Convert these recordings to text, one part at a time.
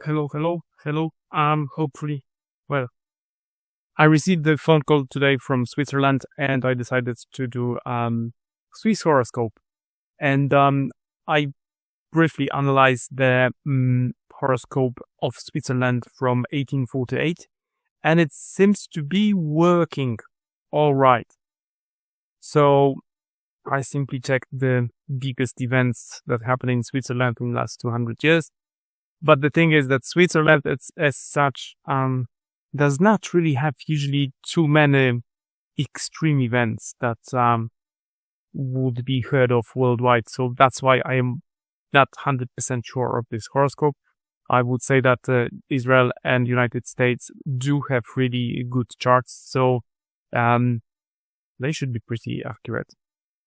Hello. Hopefully, well, I received the phone call today from Switzerland, and I decided to do Swiss horoscope. And I briefly analyzed the horoscope of Switzerland from 1848, and it seems to be working all right. So I simply checked the biggest events that happened in Switzerland in the last 200 years. But the thing is that Switzerland, as such, does not really have usually too many extreme events that would be heard of worldwide. So that's why I am not 100% sure of this horoscope. I would say that Israel and United States do have really good charts, so they should be pretty accurate.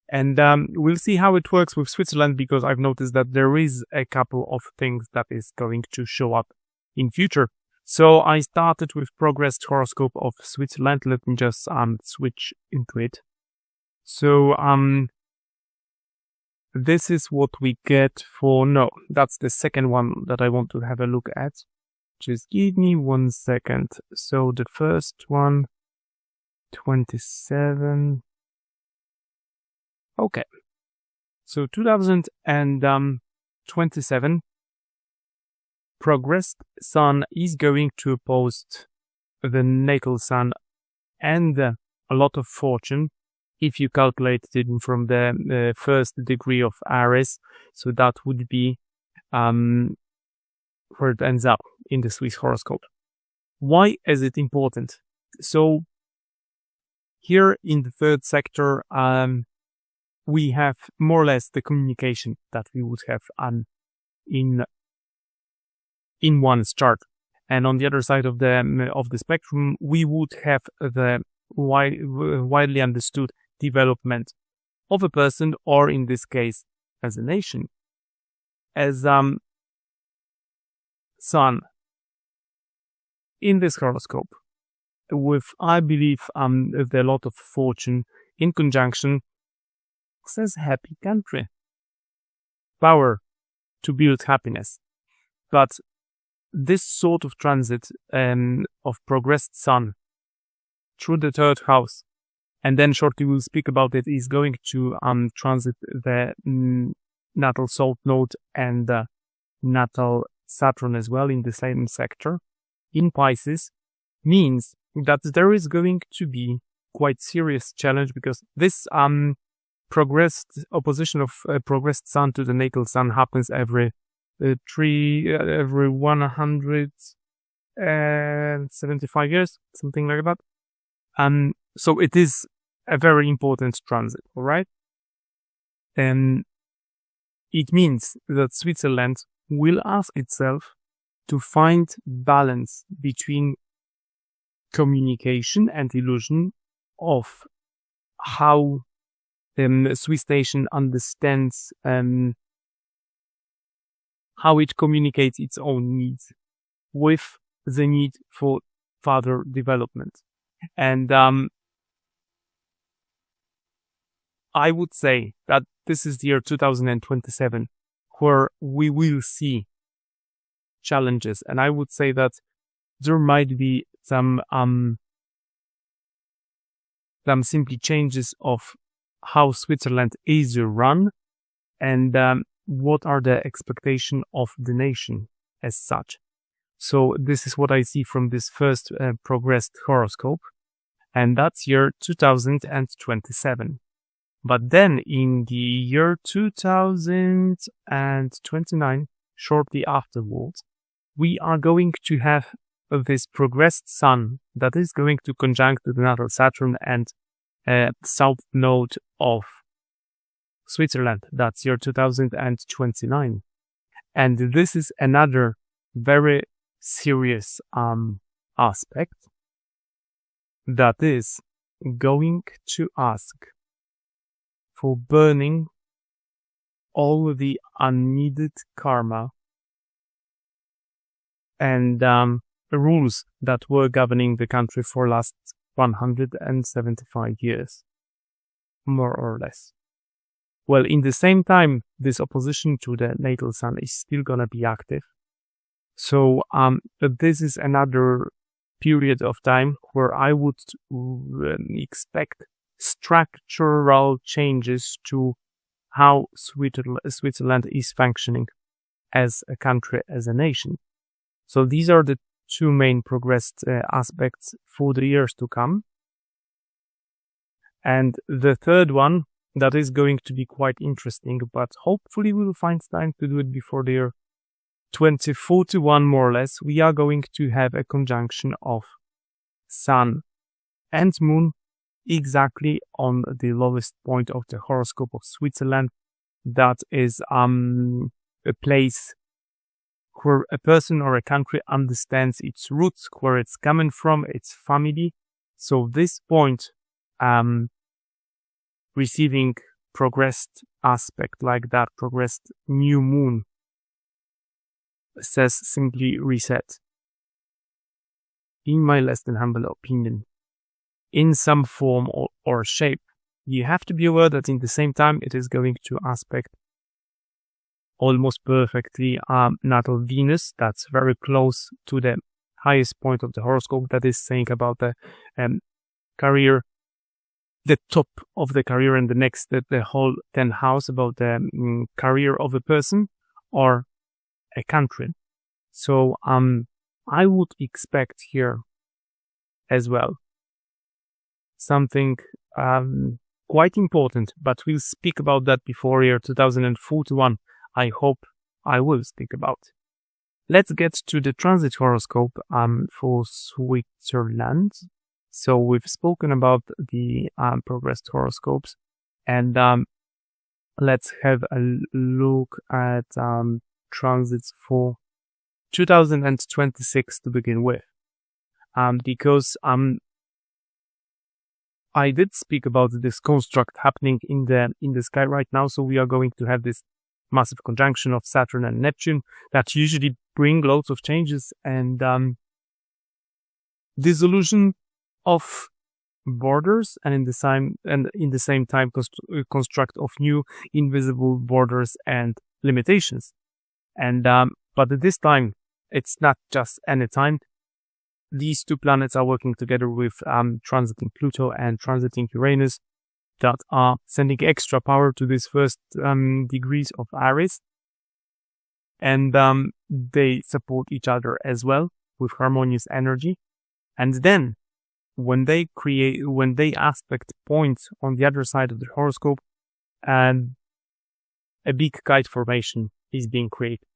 And we'll see how it works with Switzerland, because I've noticed that there is a couple of things that is going to show up in future. So I started with progressed horoscope of Switzerland. Let me just switch into it. So this is what we get for, no, that's the second one that I want to have a look at. Just give me 1 second. So the first one, 27. Okay, so 2027, progressed Sun is going to oppose the natal Sun and a lot of fortune if you calculate it from the first degree of Aries. So that would be where it ends up in the Swiss horoscope. Why is it important? So here in the third sector, we have more or less the communication that we would have in one's chart, and on the other side of the spectrum, we would have the widely understood development of a person, or in this case, as a nation, as Sun in this horoscope, with, I believe, with a lot of fortune in conjunction. Says happy country, power to build happiness. But this sort of transit of progressed Sun through the third house, and then shortly we'll speak about it, is going to transit the natal South node and natal Saturn as well in the same sector in Pisces, means that there is going to be quite serious challenge, because this progressed opposition of progressed Sun to the natal Sun happens every 175 years, something like that. So it is a very important transit, all right? And it means that Switzerland will ask itself to find balance between communication and illusion of how the Swiss nation understands how it communicates its own needs with the need for further development. And I would say that this is the year 2027 where we will see challenges, and I would say that there might be some simply changes of how Switzerland is run, and what are the expectations of the nation as such. So this is what I see from this first progressed horoscope, and that's year 2027. But then in the year 2029, shortly afterwards, we are going to have this progressed Sun that is going to conjunct the natal Saturn and south node of Switzerland. That's year 2029. And this is another very serious aspect that is going to ask for burning all the unneeded karma and rules that were governing the country for last 175 years, more or less. Well, in the same time, this opposition to the natal Sun is still gonna be active. So this is another period of time where I would expect structural changes to how Switzerland is functioning as a country, as a nation. So these are the two main progressed aspects for the years to come. And the third one, that is going to be quite interesting, but hopefully we will find time to do it before the year 2041, more or less. We are going to have a conjunction of Sun and Moon exactly on the lowest point of the horoscope of Switzerland. That is a place where a person or a country understands its roots, where it's coming from, its family. So this point receiving progressed aspect like that, progressed new moon, says simply reset. In my less than humble opinion, in some form or shape. You have to be aware that in the same time it is going to aspect almost perfectly natal Venus. That's very close to the highest point of the horoscope, that is saying about the career, the top of the career, and the next, the whole 10th house, about the career of a person or a country. So I would expect here as well something quite important, but we'll speak about that before year 2041. I hope I will speak about. Let's get to the transit horoscope for Switzerland. So we've spoken about the progressed horoscopes, and let's have a look at transits for 2026 to begin with, because I did speak about this construct happening in the sky right now. So we are going to have this massive conjunction of Saturn and Neptune that usually bring lots of changes and dissolution of borders, and in the same time construct of new invisible borders and limitations. And but at this time, it's not just any time. These two planets are working together with transiting Pluto and transiting Uranus, that are sending extra power to these first degrees of Aries. And they support each other as well with harmonious energy. And then when they aspect points on the other side of the horoscope, and a big kite formation is being created.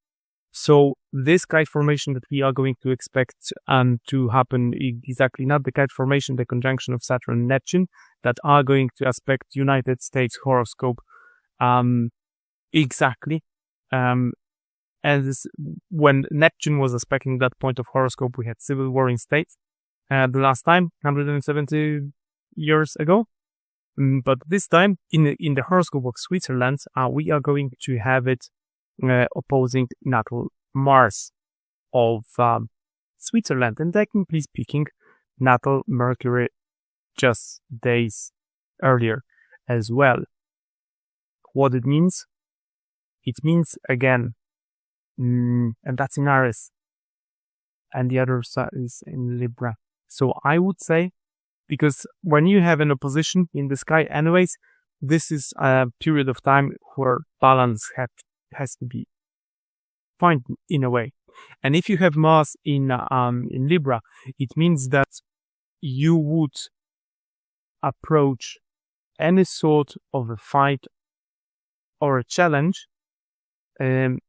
So this kite formation that we are going to expect to happen, exactly not the kite formation, the conjunction of Saturn and Neptune, that are going to aspect United States horoscope exactly. As when Neptune was aspecting that point of horoscope, we had civil war in states the last time, 170 years ago. But this time, in the horoscope of Switzerland, we are going to have it opposing natal Mars of Switzerland, and technically speaking, natal Mercury just days earlier as well. What it means? It means, again, and that's in Aries, and the other side is in Libra. So I would say, because when you have an opposition in the sky anyways, this is a period of time where balance has to be found in a way. And if you have Mars in Libra, it means that you would approach any sort of a fight or a challenge in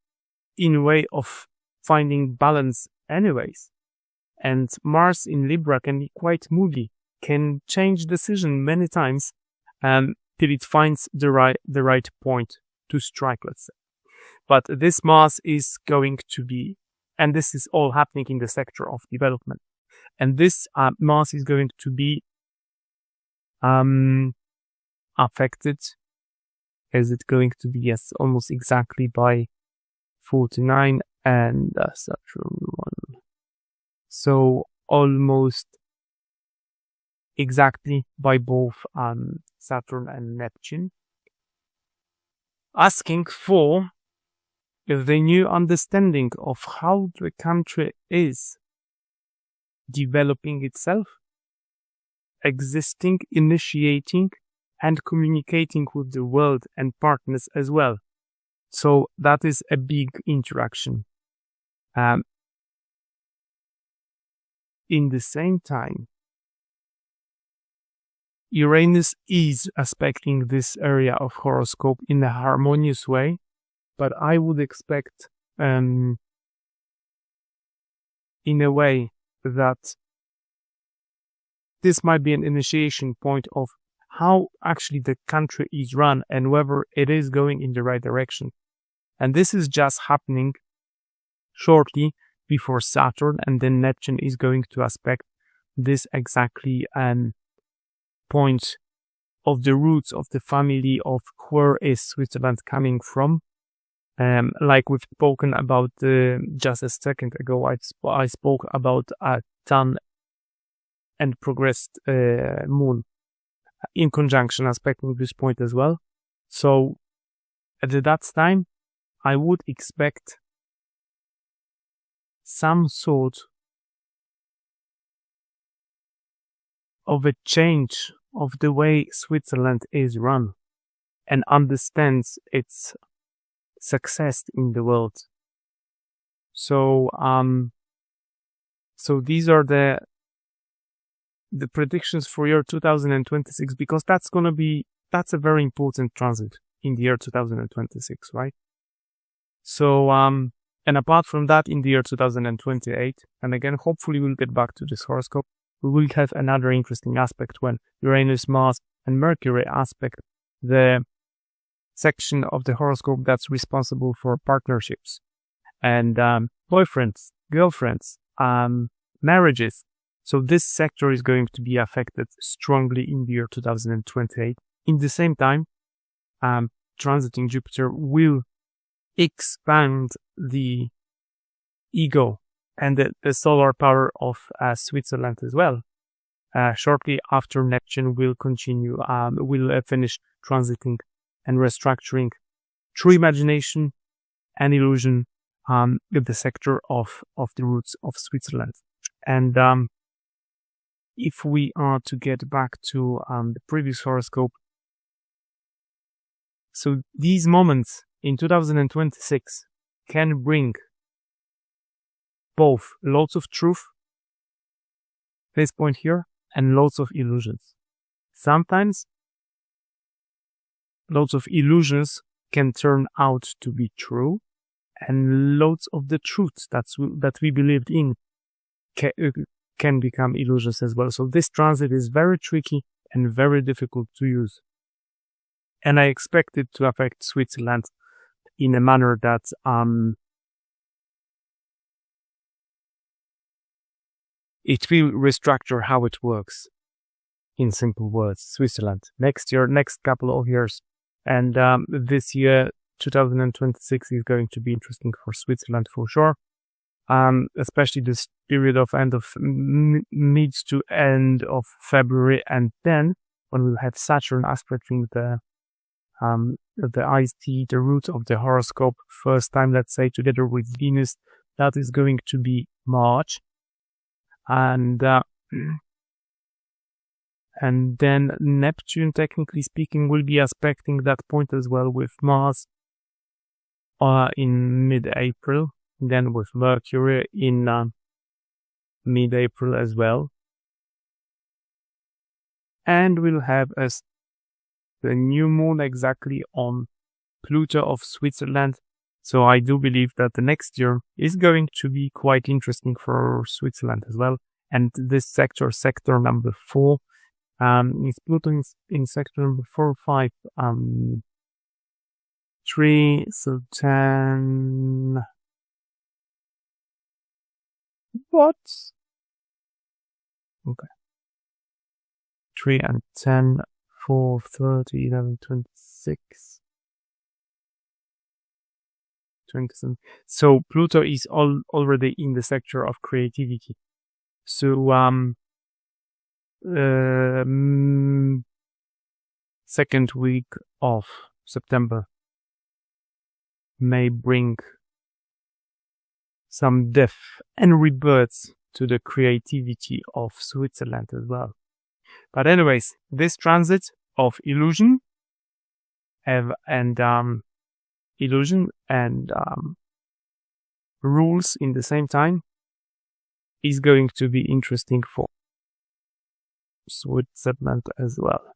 a way of finding balance anyways. And Mars in Libra can be quite moody, can change decision many times till it finds the right point to strike, let's say. But this Mars is going to be, and this is all happening in the sector of development, and this Mars is going to be affected, as it's going to be, yes, almost exactly by 49 and Saturn 1. So almost exactly by both Saturn and Neptune, asking for the new understanding of how the country is developing itself, existing, initiating, and communicating with the world and partners as well. So that is a big interaction. In the same time, Uranus is aspecting this area of horoscope in a harmonious way, but I would expect in a way that this might be an initiation point of how actually the country is run and whether it is going in the right direction. And this is just happening shortly before Saturn and then Neptune is going to aspect this exactly point of the roots of the family of where is Switzerland coming from. Like we've spoken about just a second ago, I spoke about a Sun and progressed moon in conjunction aspecting this point as well. So at that time, I would expect some sort of a change of the way Switzerland is run and understands its success in the world. So these are the predictions for year 2026, because that's a very important transit in the year 2026, right? So and apart from that, in the year 2028, and again, hopefully we'll get back to this horoscope, we will have another interesting aspect when Uranus, Mars, and Mercury aspect the section of the horoscope that's responsible for partnerships and boyfriends, girlfriends, marriages. So this sector is going to be affected strongly in the year 2028. In the same time, transiting Jupiter will expand the ego and the solar power of Switzerland as well. Shortly after Neptune will finish transiting and restructuring true imagination and illusion in the sector of the roots of Switzerland. And if we are to get back to the previous horoscope, so these moments in 2026 can bring both lots of truth, this point here, and lots of illusions. Sometimes lots of illusions can turn out to be true, and lots of the truths that we believed in can become illusions as well. So this transit is very tricky and very difficult to use. And I expect it to affect Switzerland in a manner that it will restructure how it works. In simple words, Switzerland next couple of years, and this year 2026 is going to be interesting for Switzerland for sure. Especially this period of mid to end of February, and then when we'll have Saturn aspecting the IST, the root of the horoscope, first time, let's say, together with Venus, that is going to be March, and then Neptune, technically speaking, will be aspecting that point as well with Mars in mid-April. Then with Mercury in mid-April as well. And we'll have the new moon exactly on Pluto of Switzerland. So I do believe that the next year is going to be quite interesting for Switzerland as well. And this sector number 4, is Pluto in sector number 4, 5, 3, so 10... What? Okay. 3 and 10, 4, 30, 11, 26, 27. So Pluto is already in the sector of creativity. So second week of September may bring some death and rebirth to the creativity of Switzerland as well. But anyways, this transit of illusion and rules in the same time is going to be interesting for Switzerland as well,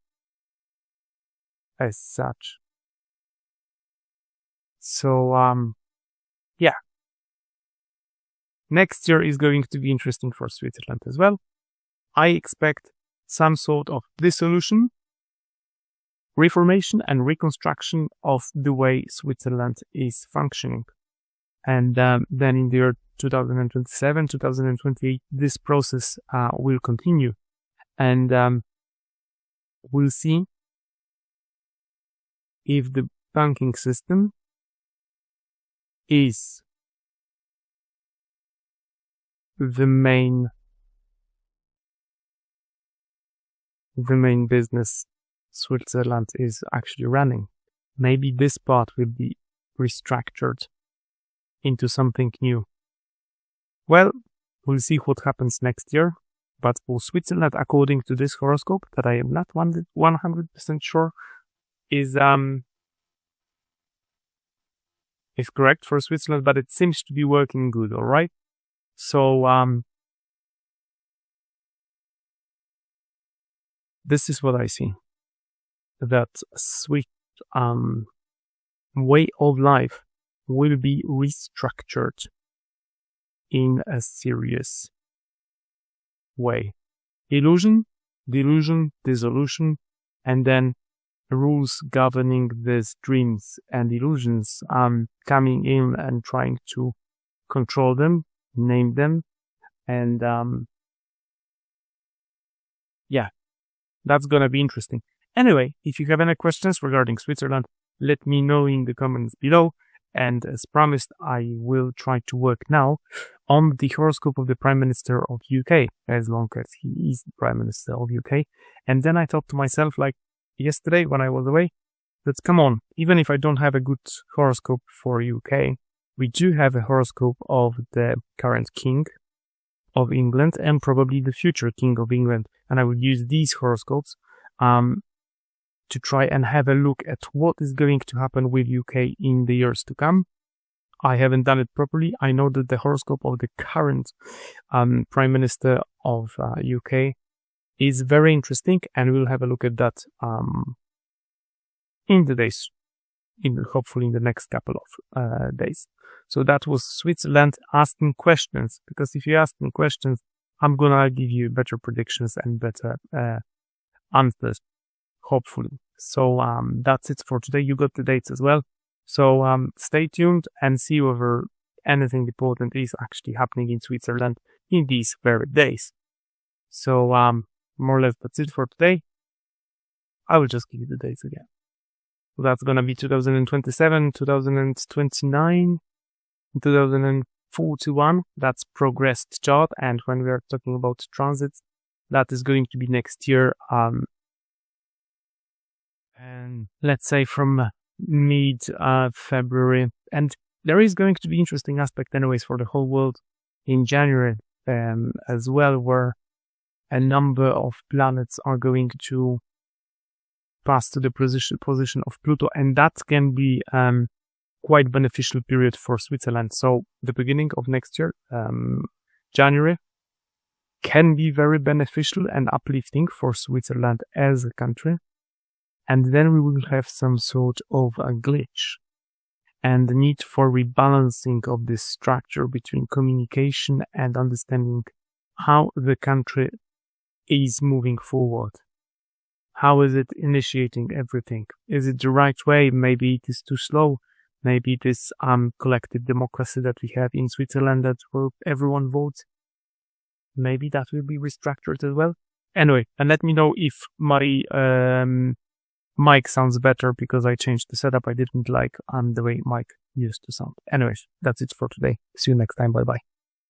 as such. So, yeah. Next year is going to be interesting for Switzerland as well. I expect some sort of dissolution, reformation, and reconstruction of the way Switzerland is functioning. And then in the year 2027, 2028, this process will continue. And we'll see if the banking system is the main business Switzerland is actually running. Maybe this part will be restructured into something new. Well, we'll see what happens next year. But for Switzerland, according to this horoscope, that I am not 100% sure is correct for Switzerland, but it seems to be working good, all right? So, this is what I see. That Swiss way of life will be restructured in a serious way. Illusion, delusion, dissolution, and then rules governing these dreams and illusions coming in and trying to control them, name them, and yeah, that's gonna be interesting. Anyway, if you have any questions regarding Switzerland, let me know in the comments below. And as promised, I will try to work now on the horoscope of the Prime Minister of UK, as long as he is the Prime Minister of UK. And then I thought to myself, like yesterday when I was away, that come on, even if I don't have a good horoscope for UK, we do have a horoscope of the current King of England and probably the future King of England. And I would use these horoscopes to try and have a look at what is going to happen with UK in the years to come. I haven't done it properly. I know that the horoscope of the current Prime Minister of UK is very interesting, and we'll have a look at that in the days, hopefully in the next couple of days. So that was Switzerland asking questions, because if you ask me questions, I'm gonna give you better predictions and better answers. Hopefully. So that's it for today. You got the dates as well. So stay tuned and see whether anything important is actually happening in Switzerland in these very days. So more or less that's it for today. I will just give you the dates again. So that's gonna be 2027, 2029, 2041. That's progressed chart. And when we are talking about transits, that is going to be next year. And let's say from mid-February. And there is going to be interesting aspect anyways for the whole world in January as well, where a number of planets are going to pass to the position of Pluto, and that can be quite beneficial period for Switzerland. So the beginning of next year, January, can be very beneficial and uplifting for Switzerland as a country. And then we will have some sort of a glitch and the need for rebalancing of this structure between communication and understanding how the country is moving forward. How is it initiating everything? Is it the right way? Maybe it is too slow. Maybe it is collective democracy that we have in Switzerland that where everyone votes. Maybe that will be restructured as well. Anyway, and let me know if my mic sounds better, because I changed the setup. I didn't like the way mic used to sound. Anyways, that's it for today. See you next time. Bye bye.